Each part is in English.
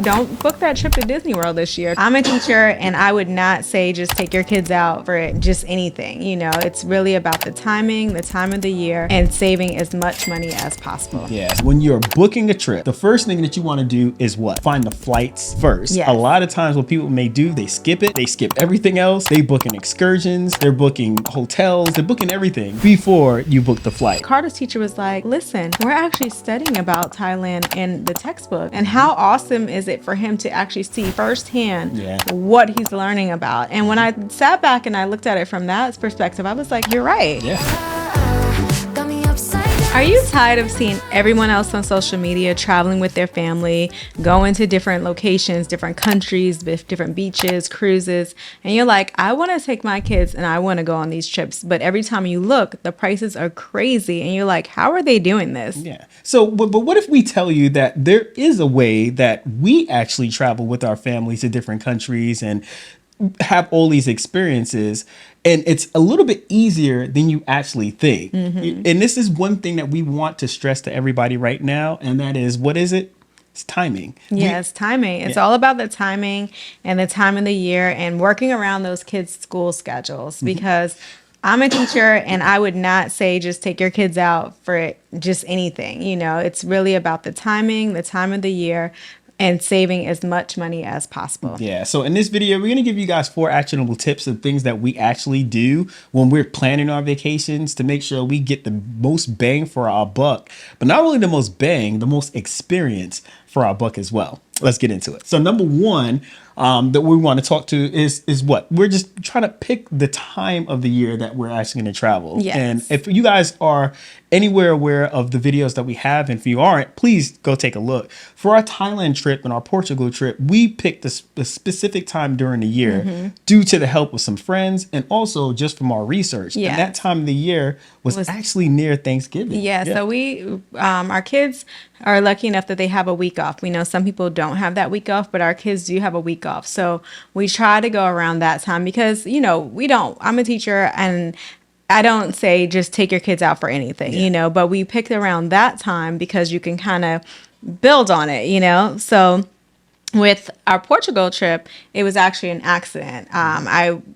Don't book that trip to Disney World this year. I'm a teacher and I would not say just take your kids out for just anything. You know, it's really about the timing, the time of the year, and saving as much money as possible. Yeah. When you're booking a trip, the first thing that you want to do is what? Find the flights first. Yes. A lot of times what people may do, they skip it. They skip everything else. They booking excursions. They're booking hotels. They're booking everything before you book the flight. Carter's teacher was like, listen, we're actually studying about Thailand in the textbook. And how awesome is it for him to actually see firsthand what he's learning about? And when I sat back and I looked at it from that perspective, I was like, you're right. Yeah. Are you tired of seeing everyone else on social media traveling with their family, going to different locations, different countries, different beaches, cruises, and you're like, I want to take my kids and I want to go on these trips, but every time you look, the prices are crazy and you're like, how are they doing this? Yeah. So, but what if we tell you that there is a way that we actually travel with our families to different countries and have all these experiences, and it's a little bit easier than you actually think. And this is one thing that we want to stress to everybody right now, and that is, what is it? It's timing. Yes, timing. It's all about the timing and the time of the year and working around those kids' school schedules, because I'm a teacher and I would not say just take your kids out for just anything. You know, it's really about the timing, the time of the year, and saving as much money as possible. Yeah. So in this video, we're going to give you guys 4 actionable tips of things that we actually do when we're planning our vacations to make sure we get the most bang for our buck, but not only the most bang, the most experience for our buck as well. Let's get into it. So number 1 that we want to talk to is what? We're just trying to pick the time of the year that we're actually going to travel. Yes. And if you guys are anywhere aware of the videos that we have, and if you aren't, please go take a look. For our Thailand trip and our Portugal trip, we picked a specific time during the year due to the help of some friends and also just from our research. Yeah. And that time of the year was actually near Thanksgiving. Yeah, so we, our kids are lucky enough that they have a week off. We know some people don't have that week off, but our kids do have a week off. So we try to go around that time because, you know, I'm a teacher and I don't say just take your kids out for anything, you know, but we picked around that time because you can kind of build on it, you know. So with our Portugal trip, it was actually an accident.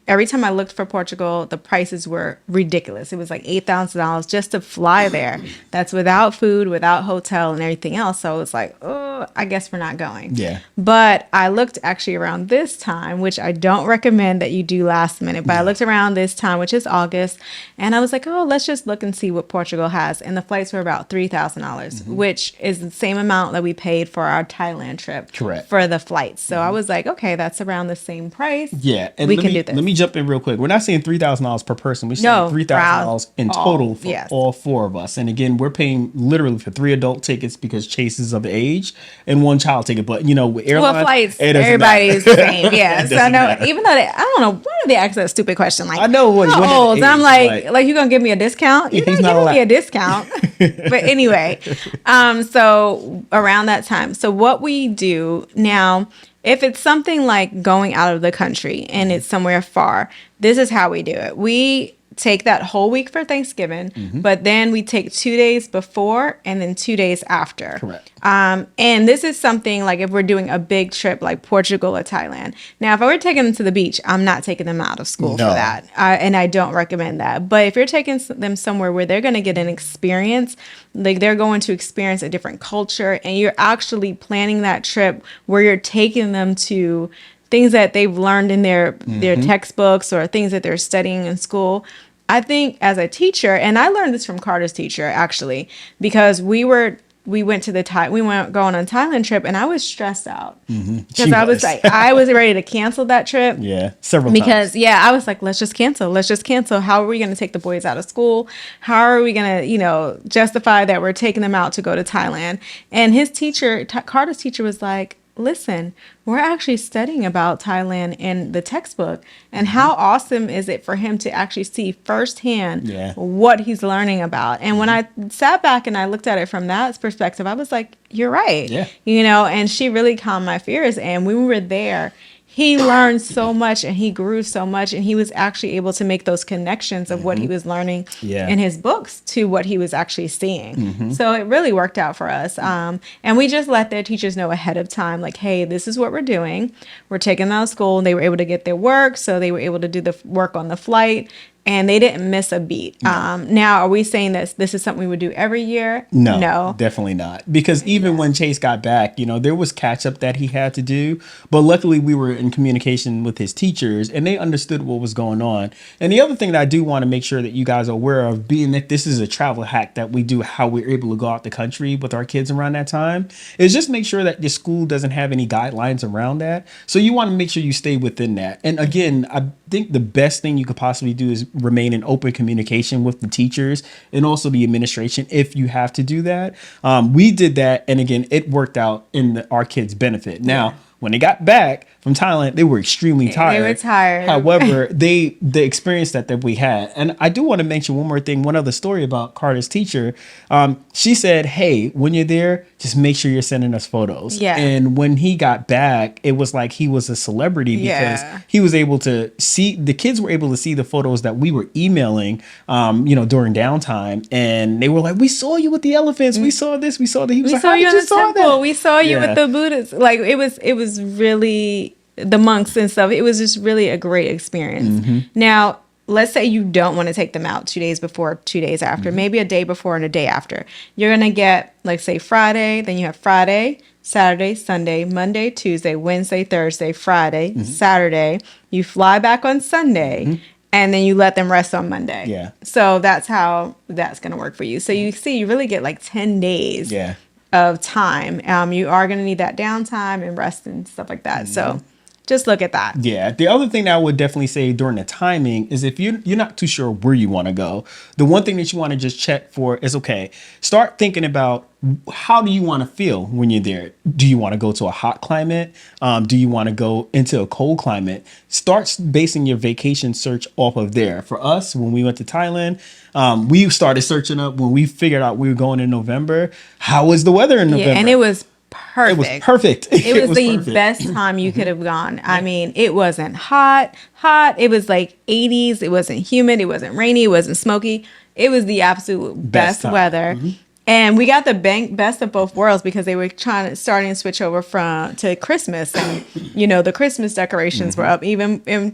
Every time I looked for Portugal, the prices were ridiculous. It was like $8,000 just to fly there. That's without food, without hotel, and everything else. So it was like, oh, I guess we're not going. Yeah. But I looked actually around this time, which I don't recommend that you do last minute. But I looked around this time, which is August, and I was like, oh, let's just look and see what Portugal has. And the flights were about $3,000, which is the same amount that we paid for our Thailand trip. Correct. For the flights. So I was like, okay, that's around the same price. Yeah. And we can do this. Let me jump in real quick. We're not saying $3,000 per person. We're saying $3,000 in total for all 4 of us. And again, we're paying literally for 3 adult tickets because Chase is of age and 1 child ticket. But, you know, with airlines, flights, everybody's the same. Yeah. So no, even though I don't know, why do they ask that stupid question? Like, I know what old. I'm like, you're going to give me a discount? You're not giving me a discount. But anyway, so around that time. So what we do now, if it's something like going out of the country and it's somewhere far, this is how we do it. We take that whole week for Thanksgiving, but then we take 2 days before and then 2 days after. Correct. And this is something like if we're doing a big trip like Portugal or Thailand. Now, if I were taking them to the beach, I'm not taking them out of school for that. And I don't recommend that. But if you're taking them somewhere where they're going to get an experience, like they're going to experience a different culture, and you're actually planning that trip where you're taking them to things that they've learned in their textbooks or things that they're studying in school. I think as a teacher, and I learned this from Carter's teacher actually, because we went going on a Thailand trip and I was stressed out because I was like, I was ready to cancel that trip. Yeah. Several times. I was like, let's just cancel. How are we going to take the boys out of school? How are we going to, justify that we're taking them out to go to Thailand? And his teacher, Carter's teacher was like, listen, we're actually studying about Thailand in the textbook. And how awesome is it for him to actually see firsthand what he's learning about? And when I sat back and I looked at it from that perspective, I was like, you're right. Yeah. And she really calmed my fears. And when we were there, he learned so much and he grew so much, and he was actually able to make those connections of what he was learning in his books to what he was actually seeing. So it really worked out for us. And we just let their teachers know ahead of time, like, hey, this is what we're doing. We're taking them out of school, and they were able to get their work. So they were able to do the work on the flight, and they didn't miss a beat. Now, are we saying that this is something we would do every year? No, definitely not. Because even when Chase got back, there was catch up that he had to do. But luckily, we were in communication with his teachers, and they understood what was going on. And the other thing that I do want to make sure that you guys are aware of, being that this is a travel hack that we do, how we're able to go out the country with our kids around that time, is just make sure that your school doesn't have any guidelines around that. So you want to make sure you stay within that. And again, I think the best thing you could possibly do is remain in open communication with the teachers and also the administration if you have to do that. We did that, and again, it worked out in our kids' benefit. Now, when they got back from Thailand, they were extremely tired. They were tired. However, the experience that we had, and I do want to mention one more thing, one other story about Carter's teacher. She said, hey, when you're there, just make sure you're sending us photos. Yeah. And when he got back, it was like he was a celebrity because he was able to see, the kids were able to see the photos that we were emailing, during downtime. And they were like, we saw you with the elephants. We saw this. We saw that. He was we like, saw you in the temple. That? We saw you with the Buddhists. Like, it was really, the monks and stuff. It was just really a great experience. Now, let's say you don't want to take them out 2 days before, 2 days after, maybe a day before and a day after. You're going to get, like, say Friday, then you have Friday, Saturday, Sunday, Monday, Tuesday, Wednesday, Thursday, Friday, Saturday. You fly back on Sunday, and then you let them rest on Monday. Yeah. So that's how that's going to work for you. So you see, you really get like 10 days of time. You are going to need that downtime and rest and stuff like that. So just look at that. Yeah. The other thing that I would definitely say during the timing is if you're not too sure where you want to go, the one thing that you want to just check for is, okay, start thinking about how do you want to feel when you're there? Do you want to go to a hot climate? Do you want to go into a cold climate? Start basing your vacation search off of there. For us, when we went to Thailand, we started searching up when we figured out we were going in November. How was the weather in November? Yeah, and it was perfect. It was perfect. It was the best time you could have gone. I mean, it wasn't hot. It was like 80s. It wasn't humid. It wasn't rainy. It wasn't smoky. It was the absolute best weather. And we got the best of both worlds because they were starting to switch over to Christmas, and the Christmas decorations were up. Even in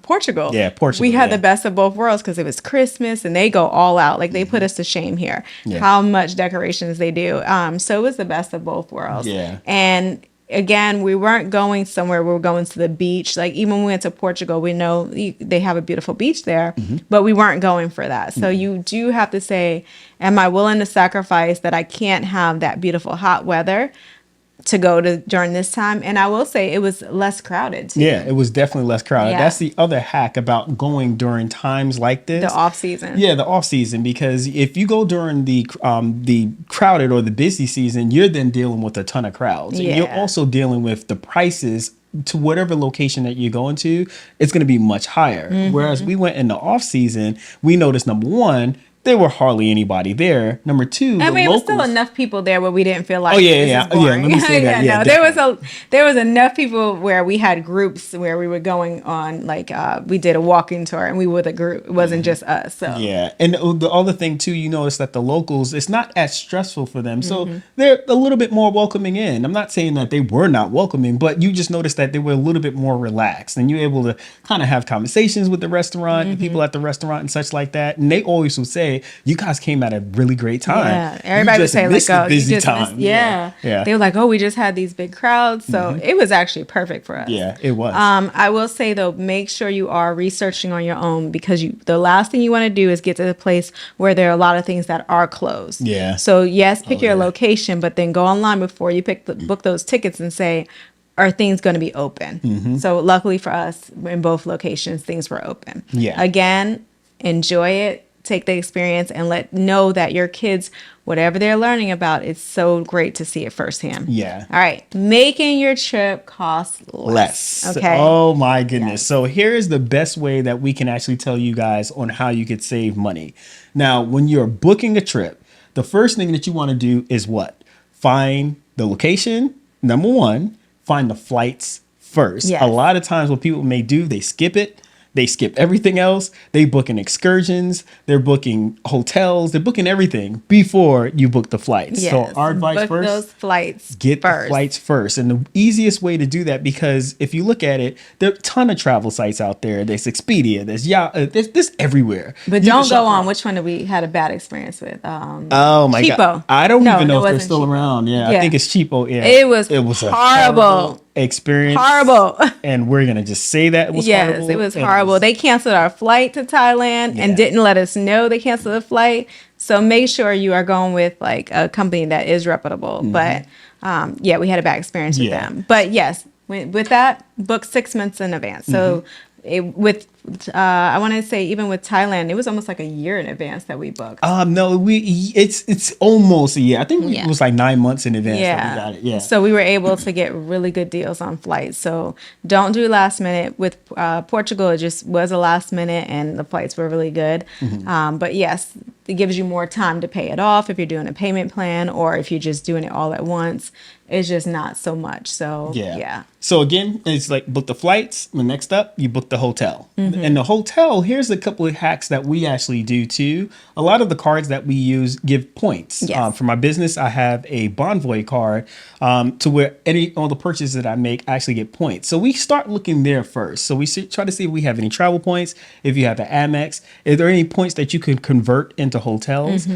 Portugal, Portugal, we had the best of both worlds because it was Christmas, and they go all out. Like, they put us to shame here, how much decorations they do. So it was the best of both worlds. And again, we weren't going somewhere. We were going to the beach. Like, even when we went to Portugal, we know they have a beautiful beach there, but we weren't going for that. So you do have to say, am I willing to sacrifice that I can't have that beautiful hot weather to go to during this time? And I will say it was less crowded too. Yeah, it was definitely less crowded. That's the other hack about going during times like this. The off season. Yeah, the off season, because if you go during the crowded or the busy season, you're then dealing with a ton of crowds. And you're also dealing with the prices to whatever location that you're going to, it's going to be much higher. Whereas we went in the off season, we noticed, number one, there were hardly anybody there. Number two, I mean, it was still enough people there where we didn't feel like this is boring. Let me say that. No, there was enough people where we had groups where we were going on, like we did a walking tour and we were the group. It wasn't just us. So yeah, and the other thing too, you notice that the locals, it's not as stressful for them, so they're a little bit more welcoming in. I'm not saying that they were not welcoming, but you just noticed that they were a little bit more relaxed, and you're able to kind of have conversations with the restaurant, the people at the restaurant, and such like that. And they always would say, you guys came at a really great time. Yeah, everybody would say, like, oh, busy time. Yeah. They were like, oh, we just had these big crowds. So it was actually perfect for us. Yeah, it was. I will say, though, make sure you are researching on your own, because the last thing you want to do is get to the place where there are a lot of things that are closed. Yeah. So, yes, pick your location, but then go online before you book those tickets and say, are things going to be open? So, luckily for us, in both locations, things were open. Yeah. Again, enjoy it. Take the experience and know that your kids, whatever they're learning about, it's so great to see it firsthand. Yeah. All right. Making your trip cost less. Okay. Oh my goodness. Yes. So here's the best way that we can actually tell you guys on how you could save money. Now, when you're booking a trip, the first thing that you want to do is what? Find the location. Number one, find the flights first. Yes. A lot of times what people may do, they skip it. They skip everything else. They booking excursions. They're booking hotels. They're booking everything before you book the flights. Yes. So our advice Book first, those flights get first. the flights first. And the easiest way to do that, because if you look at it, there are a ton of travel sites out there. There's Expedia. There's everywhere. But You can don't go shop on around. which one that we had a bad experience with. Oh my Cheapo. God. I don't even know if they're wasn't still Cheapo. around. Yeah, I think it's Cheapo. Yeah. It was a horrible experience. Horrible. And we're going to just say that it was Yes, horrible. it was horrible. They canceled our flight to Thailand Yeah. and didn't let us know they canceled the flight. So make sure you are going with like a company that is reputable. But yeah, we had a bad experience with them. But yes, with that, book 6 months in advance. So I want to say even with Thailand, it was almost like a year in advance that we booked. No, it's almost a year. I think it was like 9 months in advance that we got it. Yeah. So we were able to get really good deals on flights. So don't do last minute. With Portugal, it just was a last minute and the flights were really good. But yes, it gives you more time to pay it off if you're doing a payment plan, or if you're just doing it all at once. It's just not so much. So yeah. So again, it's like book the flights. The next up, you book the hotel. And the hotel, here's a couple of hacks that we actually do too. A lot of the cards that we use give points. Yes. For my business, I have a Bonvoy card to where all the purchases that I make actually get points. So we start looking there first. So we try to see if we have any travel points. If you have an Amex, is there any points that you can convert into hotels?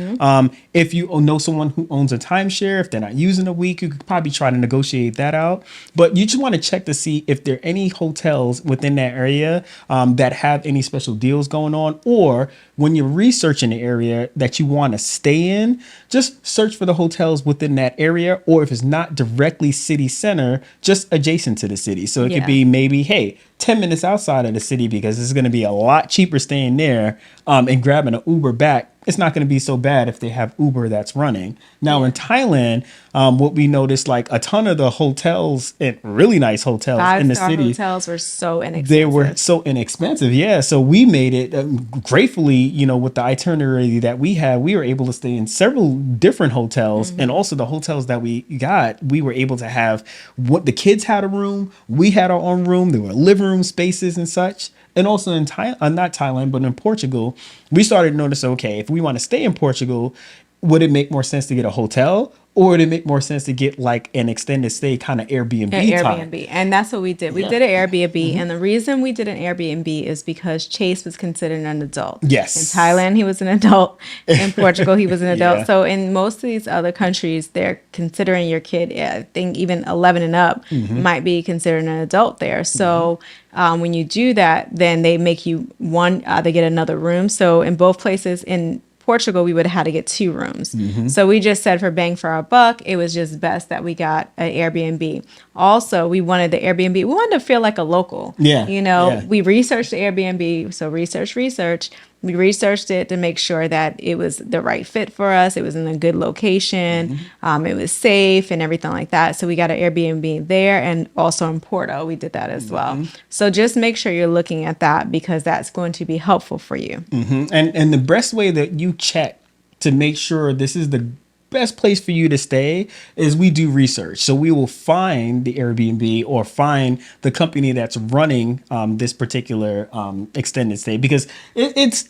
If you know someone who owns a timeshare, if they're not using a week, you could probably try to negotiate that out. But you just want to check to see if there are any hotels within that area that have any special deals going on, or when you're researching the area that you want to stay in, just search for the hotels within that area, or if it's not directly city center, just adjacent to the city. So it could be maybe, hey, 10 minutes outside of the city, because it's going to be a lot cheaper staying there and grabbing an Uber back. It's not going to be so bad if they have Uber that's running. Now in Thailand, what we noticed, like a ton of the hotels, and really nice hotels in the city, hotels were so inexpensive. they were so inexpensive. Yeah. So we made it gratefully, with the itinerary that we had, we were able to stay in several different hotels. And also the hotels that we got, we were able to have what the kids had a room. We had our own room. There were living room spaces and such. And also in not Thailand, but in Portugal, we started to notice, okay, if we want to stay in Portugal, would it make more sense to get a hotel, or would it make more sense to get like an extended stay kind of Airbnb time? And that's what we did. We did an Airbnb. And the reason we did an Airbnb is because Chase was considered an adult. Yes. In Thailand, he was an adult. In Portugal, he was an adult. So in most of these other countries, they're considering your kid, I think even 11 and up might be considered an adult there. So when you do that, then they make you they get another room. So in both places, in Portugal, we would have had to get 2 rooms. So we just said for bang for our buck, it was just best that we got an Airbnb. Also, we wanted the Airbnb. We wanted to feel like a local. We researched the Airbnb. So research. We researched it to make sure that it was the right fit for us. It was in a good location. It was safe and everything like that. So we got an Airbnb there, and also in Porto, we did that as well. So just make sure you're looking at that, because that's going to be helpful for you. And the best way that you check to make sure this is the best place for you to stay is we do research. So we will find the Airbnb or find the company that's running this particular extended stay, because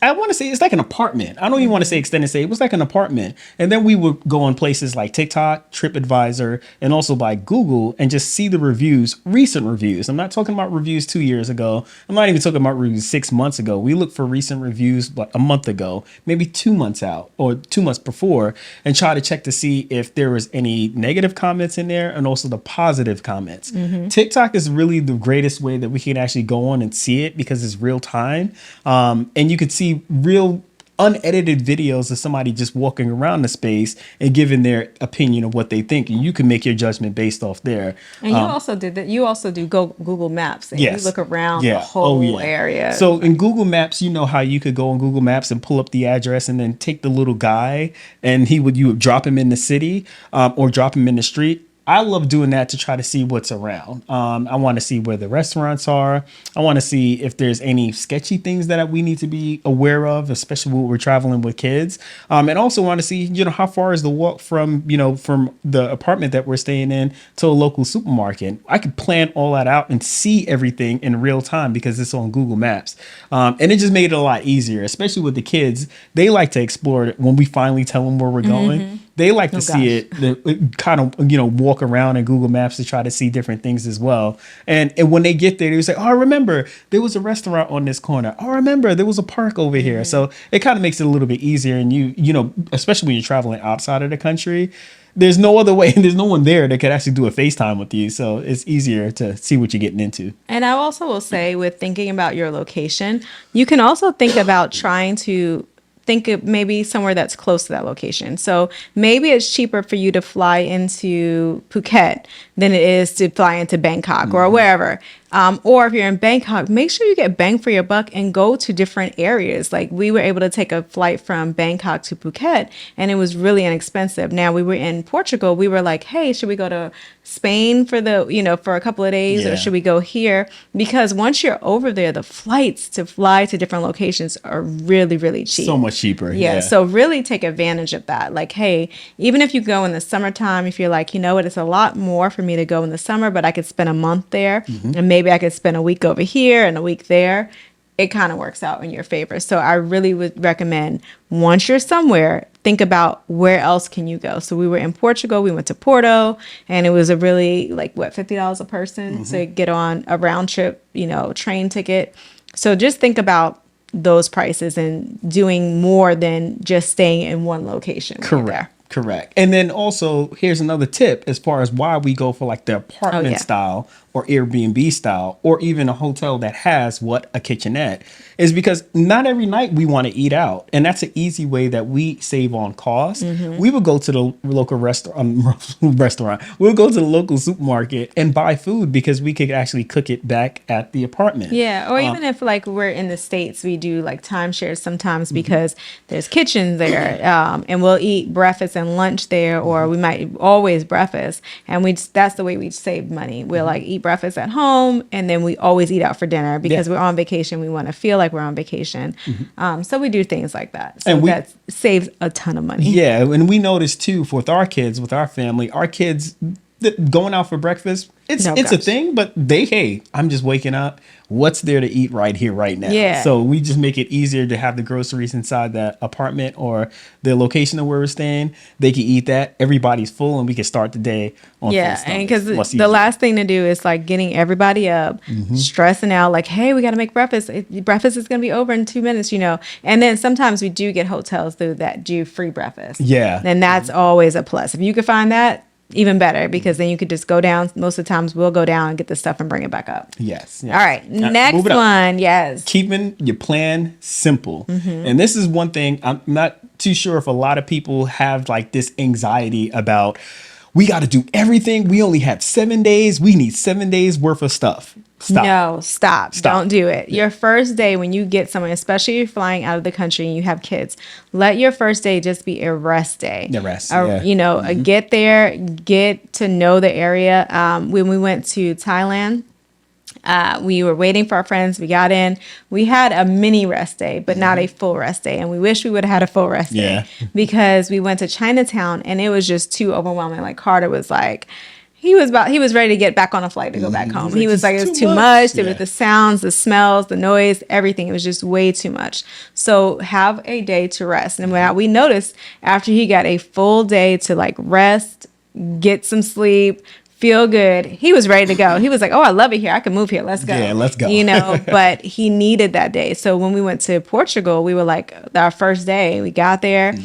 I want to say it's like an apartment. I don't even want to say extended stay. It was like an apartment. And then we would go on places like TikTok, TripAdvisor, and also by Google, and just see the reviews, recent reviews. I'm not talking about reviews 2 years ago. I'm not even talking about reviews 6 months ago. We look for recent reviews like a month ago, maybe 2 months out or 2 months before, and try to check to see if there was any negative comments in there, and also the positive comments. TikTok is really the greatest way that we can actually go on and see it, because it's real time. And you could see real unedited videos of somebody just walking around the space and giving their opinion of what they think, and you can make your judgment based off there. And you also did that. You also do Google Maps, and you look around the whole area. So in Google Maps, you know how you could go on Google Maps and pull up the address, and then take the little guy, and you would drop him in the city or drop him in the street. I love doing that to try to see what's around. I want to see where the restaurants are. I want to see if there's any sketchy things that we need to be aware of, especially when we're traveling with kids. And also want to see, how far is the walk from, from the apartment that we're staying in to a local supermarket. I could plan all that out and see everything in real time because it's on Google Maps. And it just made it a lot easier, especially with the kids. They like to explore it when we finally tell them where we're going. They like to see it kind of, walk around in Google Maps to try to see different things as well. And when they get there, they say, oh, I remember there was a restaurant on this corner. Oh, I remember there was a park over here. So it kind of makes it a little bit easier. And especially when you're traveling outside of the country, there's no other way. There's no one there that could actually do a FaceTime with you. So it's easier to see what you're getting into. And I also will say, with thinking about your location, you can also think about trying to think of maybe somewhere that's close to that location. So maybe it's cheaper for you to fly into Phuket than it is to fly into Bangkok or wherever. Or if you're in Bangkok, make sure you get bang for your buck and go to different areas. Like, we were able to take a flight from Bangkok to Phuket, and it was really inexpensive. Now, we were in Portugal. We were like, hey, should we go to Spain for for a couple of days, or should we go here? Because once you're over there, the flights to fly to different locations are really, really cheap. So much cheaper. Yeah. So really take advantage of that. Like, hey, even if you go in the summertime, if you're like, it's a lot more for me to go in the summer, but I could spend a month there, and maybe I could spend a week over here and a week there, it kind of works out in your favor. So I really would recommend, once you're somewhere, think about where else can you go. So we were in Portugal, we went to Porto, and it was a really $50 a person to get on a round trip, train ticket. So just think about those prices and doing more than just staying in one location. Correct. And then also, here's another tip as far as why we go for the apartment style or Airbnb style, or even a hotel that has a kitchenette, is because not every night we want to eat out. And that's an easy way that we save on cost. We would go to the local restaurant. We'll go to the local supermarket and buy food because we could actually cook it back at the apartment. Yeah. Or even if we're in the States, we do timeshares sometimes because there's kitchens there, and we'll eat breakfast and lunch there, or we might always breakfast. And that's the way we save money. We'll eat breakfast at home, and then we always eat out for dinner because we're on vacation. We want to feel like we're on vacation. So we do things like that. So that saves a ton of money. Yeah. And we noticed too, with our kids, with our family, our kids going out for breakfast, it's a thing, but I'm just waking up. What's there to eat right here, right now? Yeah. So we just make it easier to have the groceries inside the apartment or the location of where we're staying. They can eat that. Everybody's full, and we can start the day on full stomach. And because the last thing to do is getting everybody up, stressing out, hey, we got to make breakfast. Breakfast is going to be over in 2 minutes, And then sometimes we do get hotels that do free breakfast. Yeah. And that's always a plus. If you could find that, even better, because then you could just go down. Most of the times we'll go down and get the stuff and bring it back up. Yes. All right. Next one. Yes. Keeping your plan simple. And this is one thing I'm not too sure if a lot of people have this anxiety about, we got to do everything. We only have 7 days. We need 7 days worth of stuff. Stop. Don't do it. Your first day when you get somewhere, especially if you're flying out of the country and you have kids, let your first day just be a rest day. Get there, get to know the area. When we went to Thailand, we were waiting for our friends. We got in. We had a mini rest day, but not a full rest day. And we wish we would have had a full rest day because we went to Chinatown and it was just too overwhelming. Carter was he was ready to get back on a flight to go back home. He was it was too much. There was the sounds, the smells, the noise, everything. It was just way too much. So have a day to rest. And what we noticed after he got a full day to rest, get some sleep, feel good, he was ready to go. He was like, oh, I love it here. I can move here. Let's go. Yeah, let's go. But he needed that day. So when we went to Portugal, we were our first day, we got there,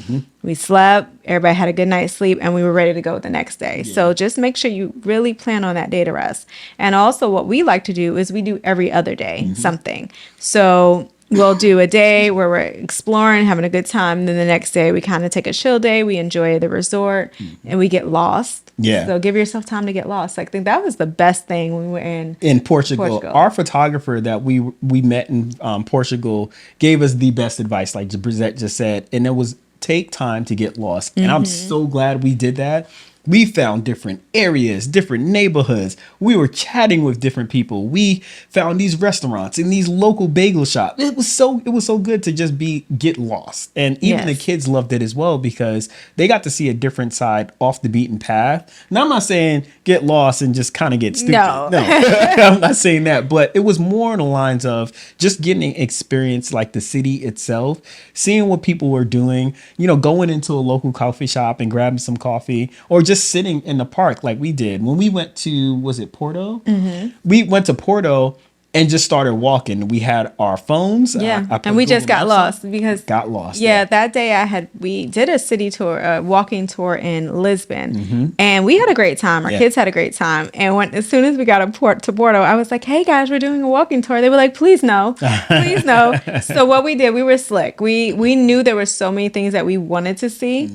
we slept, everybody had a good night's sleep, and we were ready to go the next day. Yeah. So just make sure you really plan on that day to rest. And also what we like to do is we do every other day something. So we'll do a day where we're exploring, having a good time. And then the next day, we kind of take a chill day. We enjoy the resort and we get lost. Yeah. So give yourself time to get lost. I think that was the best thing when we were in Portugal. Our photographer that we met in Portugal gave us the best advice, like Brizette just said. And it was take time to get lost. And I'm so glad we did that. We found different areas, different neighborhoods. We were chatting with different people. We found these restaurants and these local bagel shops. It was so good to just get lost. And even the Yes. kids loved it as well because they got to see a different side off the beaten path. Now I'm not saying get lost and just kind of get stupid. No. I'm not saying that, but it was more in the lines of just getting experience like the city itself, seeing what people were doing, going into a local coffee shop and grabbing some coffee or just sitting in the park like we did. When we went to, was it Porto? Mm-hmm. We went to Porto and just started walking. We had our phones. Yeah, I put and we just Google got Maps lost because got lost. Yeah, that day we did a city tour, a walking tour in Lisbon, and we had a great time. Our kids had a great time, and as soon as we got to Porto, I was like, "Hey guys, we're doing a walking tour." They were like, "Please no, please no." So what we did, we were slick. We knew there were so many things that we wanted to see,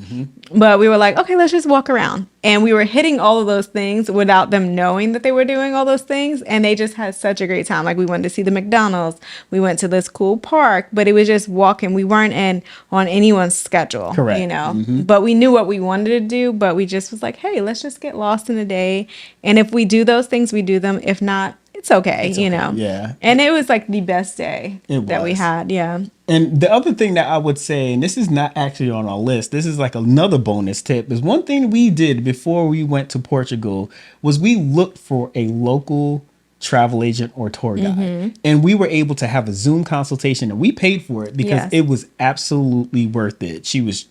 but we were like, "Okay, let's just walk around." And we were hitting all of those things without them knowing that they were doing all those things. And they just had such a great time. Like we went to see the McDonald's. We went to this cool park, but it was just walking. We weren't on anyone's schedule, Correct. But we knew what we wanted to do, but we just was like, hey, let's just get lost in the day. And if we do those things, we do them. If not, it's okay, Yeah. And it was like the best day It that we was. had. Yeah. And the other thing that I would say, and this is not actually on our list, this is like another bonus tip, is one thing we did before we went to Portugal was we looked for a local travel agent or tour guide. And we were able to have a Zoom consultation and we paid for it because it was absolutely worth it. She was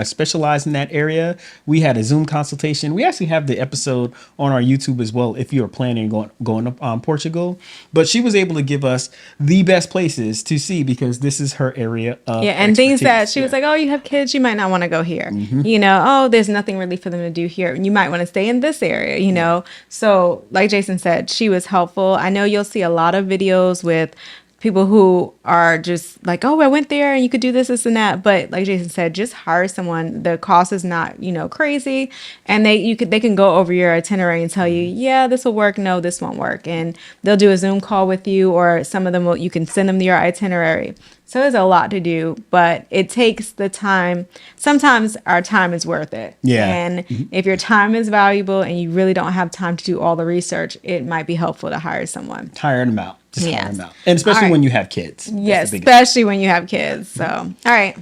specialized in that area. We had a Zoom consultation. We actually have the episode on our YouTube as well if you're planning going to Portugal. But she was able to give us the best places to see because this is her area of and things that expertise. she was like, oh, you have kids, you might not want to go here. Oh, there's nothing really for them to do here. You might want to stay in this area, So like Jason said, she was helpful. I know you'll see a lot of videos with people who are just like, oh, I went there and you could do this and that. But like Jason said, just hire someone. The cost is not, crazy. And they can go over your itinerary and tell you, yeah, this will work. No, this won't work. And they'll do a Zoom call with you, or some of them you can send them your itinerary. So there's a lot to do, but it takes the time. Sometimes our time is worth it. Yeah. And if your time is valuable and you really don't have time to do all the research, it might be helpful to hire someone. Hire them out. Just hire Yes. them out. And especially All right. when you have kids. That's Yes, the biggest thing. especially when you have kids. So, all right.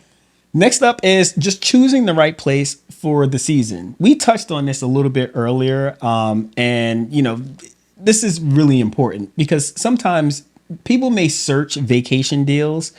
Next up is just choosing the right place for the season. We touched on this a little bit earlier. This is really important because sometimes people may search vacation deals.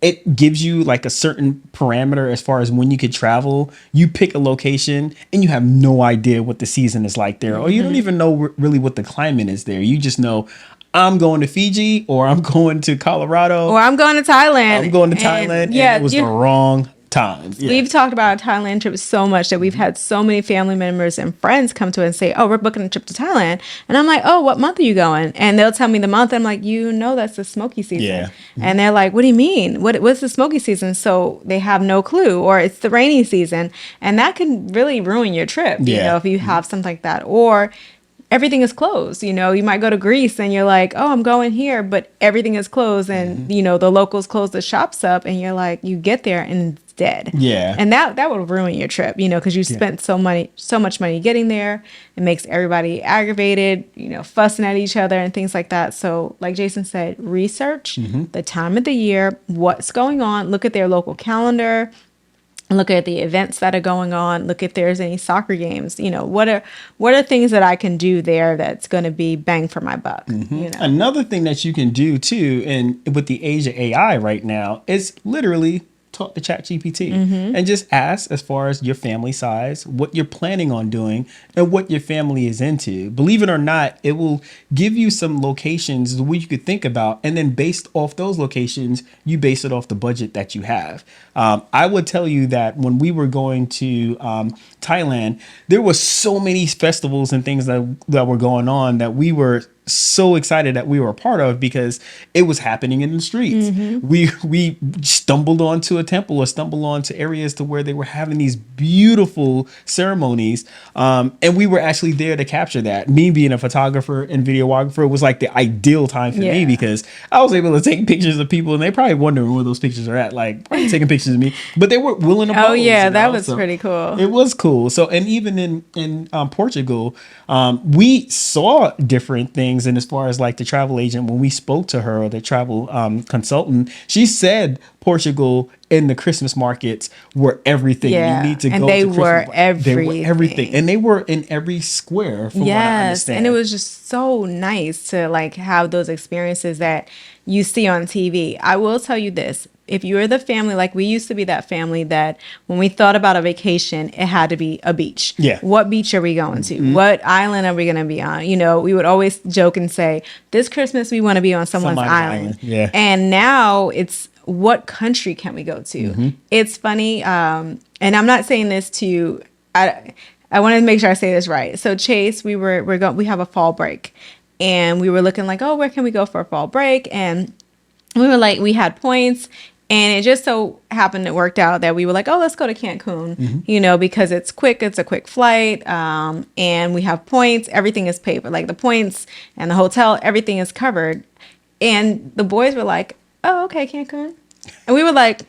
It gives you like a certain parameter as far as when you could travel. You pick a location and you have no idea what the season is like there, or you don't even know really what the climate is there. You just know I'm going to Fiji or I'm going to Colorado Or I'm going to Thailand. I'm going to Thailand. And it was the wrong time. Yeah. We've talked about a Thailand trip so much that we've had so many family members and friends come to us and say, oh, we're booking a trip to Thailand. And I'm like, oh, what month are you going? And they'll tell me the month. I'm like, that's the smoky season. Yeah. And they're like, what do you mean? What's the smoky season? So they have no clue, or it's the rainy season. And that can really ruin your trip, if you have something like that. Or everything is closed. You might go to Greece and you're like, oh, I'm going here, but everything is closed and, the locals close the shops up and you're like, you get there and it's dead. Yeah. And that would ruin your trip, because you spent so much money getting there. It makes everybody aggravated, fussing at each other and things like that. So like Jason said, research the time of the year, what's going on, look at their local calendar, look at the events that are going on, look if there's any soccer games, what are things that I can do there that's going to be bang for my buck. Another thing that you can do too, and with the age of AI right now, is literally talk to ChatGPT and just ask as far as your family size, what you're planning on doing, and what your family is into. Believe it or not, it will give you some locations where you could think about, and then based off those locations, you base it off the budget that you have. I would tell you that when we were going to Thailand, there were so many festivals and things that were going on that we were so excited that we were a part of, because it was happening in the streets. We stumbled onto a temple, or stumbled onto areas to where they were having these beautiful ceremonies, and we were actually there to capture that. Me being a photographer and videographer was like the ideal time for me, because I was able to take pictures of people, and they probably wondering where those pictures are at, like probably taking pictures of me, but they were willing to pose. Oh yeah, you know? that was So pretty cool. it was cool. So, and even in Portugal, we saw different things. And as far as like the travel agent, when we spoke to her, or the travel consultant, she said Portugal and the Christmas markets were everything. Yeah, You need to and go they to were Christmas. everything. They were everything, and they were in every square. From what I understand, And it was just so nice to like have those experiences that you see on TV. I will tell you this. If you're the family, like we used to be that family that when we thought about a vacation, it had to be a beach. Yeah. What beach are we going to? What island are we going to be on? You know, we would always joke and say, this Christmas, we want to be on someone's island. Yeah. And now it's, what country can we go to? It's funny. And I'm not saying this to, I want to make sure I say this right. So Chase, we have a fall break, and we were looking like, oh, where can we go for a fall break? And we were like, we had points, and it just so happened it worked out that we were like, oh, let's go to Cancun, you know, because it's quick. It's a quick flight. And we have points. Everything is paid for, like the points and the hotel, everything is covered. And the boys were like, oh, okay, Cancun. And we were like,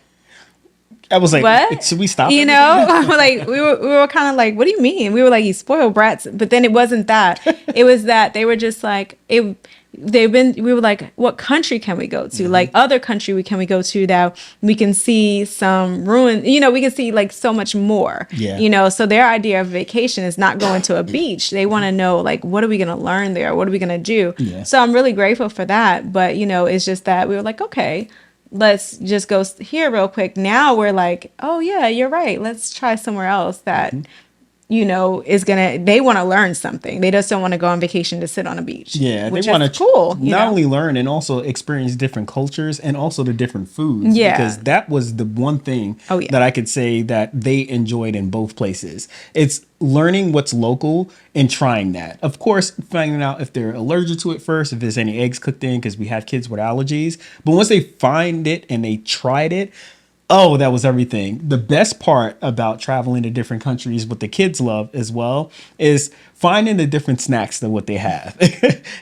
I was like, what? Should we stop? You know, like we were kind of like, what do you mean? We were like, you spoiled brats. But then it wasn't that. It was that they were just like, we were like, what country can we go to? Like other country can we go to that we can see some ruin, you know, we can see like so much more, you know, so their idea of vacation is not going to a beach. They want to know like, what are we going to learn there? What are we going to do? So I'm really grateful for that. But, you know, it's just that we were like, okay, let's just go here real quick. Now we're like, oh yeah, you're right. Let's try somewhere else that, you know, they want to learn something. They just don't want to go on vacation to sit on a beach. Yeah, which they want to cool. Not only learn and also experience different cultures and also the different foods. Yeah. Because that was the one thing that I could say that they enjoyed in both places. It's learning what's local and trying that. Of course, finding out if they're allergic to it first, if there's any eggs cooked in, because we have kids with allergies. But once they find it and they tried it, oh, that was everything. The best part about traveling to different countries, what the kids love as well, is finding the different snacks than what they have.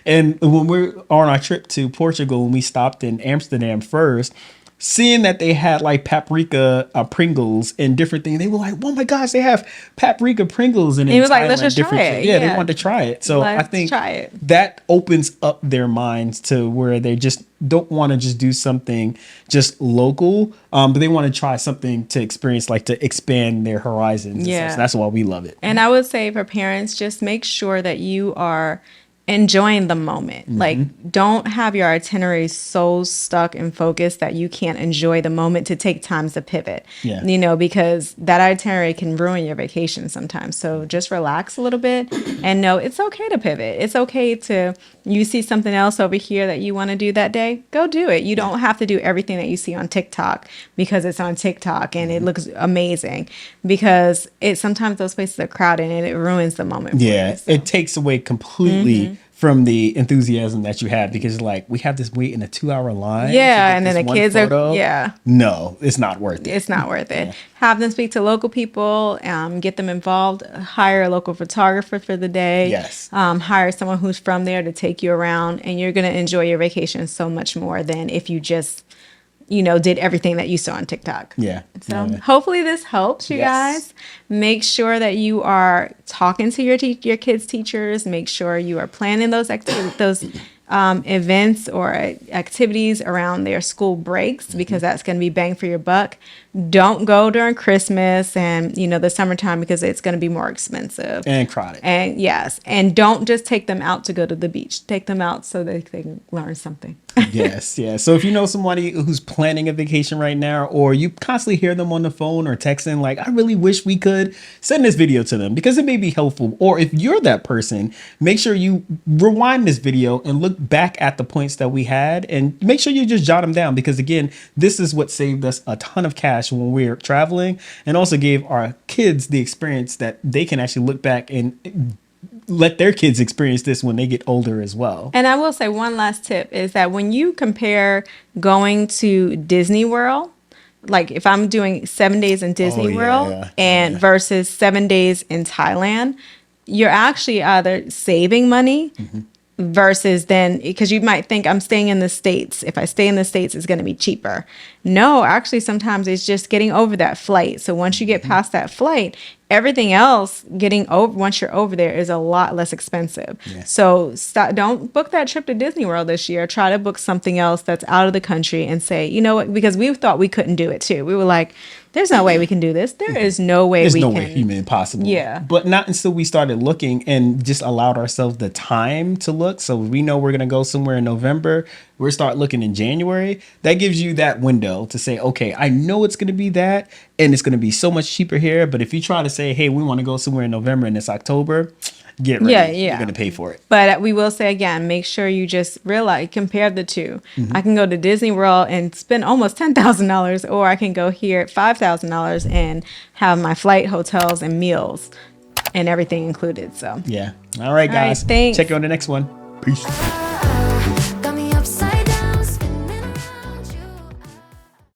And when we're on our trip to Portugal, when we stopped in Amsterdam first, seeing that they had like paprika Pringles and different things, they were like, "Oh my gosh, they have paprika Pringles!" And he was like, "Let's just try it." Yeah, they wanted to try it. So I think that opens up their minds to where they just don't want to just do something just local, but they want to try something to experience, like to expand their horizons. Yeah, so that's why we love it. And I would say for parents, just make sure that you are enjoying the moment. Like, don't have your itinerary so stuck and focused that you can't enjoy the moment to take times to pivot. You know, because that itinerary can ruin your vacation sometimes. So just relax a little bit and know it's okay to pivot. It's okay to, you see something else over here that you want to do that day, go do it. You don't have to do everything that you see on TikTok because it's on TikTok and it looks amazing, because sometimes those places are crowded and it ruins the moment. Yeah, it takes away completely from the enthusiasm that you have, because like we have this wait in a 2-hour line. Yeah, and then the kids are no, it's not worth it. It's not worth it. Have them speak to local people, get them involved, hire a local photographer for the day. Yes. Hire someone who's from there to take you around, and you're going to enjoy your vacation so much more than if you just, you know, did everything that you saw on TikTok. Yeah. So hopefully this helps you guys. Make sure that you are talking to your kids' teachers. Make sure you are planning those events or activities around their school breaks, because that's going to be bang for your buck. Don't go during Christmas and, you know, the summertime, because it's going to be more expensive and crowded. And and don't just take them out to go to the beach. Take them out so they can learn something. Yes. So if you know somebody who's planning a vacation right now, or you constantly hear them on the phone or texting like, I really wish we could, send this video to them, because it may be helpful. Or if you're that person, make sure you rewind this video and look back at the points that we had, and make sure you just jot them down, because again, this is what saved us a ton of cash when we're traveling, and also gave our kids the experience that they can actually look back and let their kids experience this when they get older as well. And I will say one last tip is that when you compare going to Disney World, like if I'm doing 7 days in Disney World and versus 7 days in Thailand, you're actually either saving money versus then, because you might think I'm staying in the States. If I stay in the States, it's going to be cheaper. No, actually, sometimes it's just getting over that flight. So once you get past that flight, everything else getting over, once you're over there, is a lot less expensive. Yeah. So don't book that trip to Disney World this year. Try to book something else that's out of the country and say, you know what, because we thought we couldn't do it too. We were like, there's no way we can do this. There is no way There's we no can. way human possible. Yeah. But not until we started looking and just allowed ourselves the time to look. So we know we're going to go somewhere in November. We'll start looking in January. That gives you that window to say, okay, I know it's going to be that and it's going to be so much cheaper here. But if you try to say, hey, we want to go somewhere in November and it's October, get ready. Yeah. You're going to pay for it. But we will say again, make sure you just realize, compare the two. I can go to Disney World and spend almost $10,000, or I can go here at $5,000 and have my flight, hotels, and meals and everything included. So yeah. All right, guys. All right, thanks. Check you on the next one. Peace.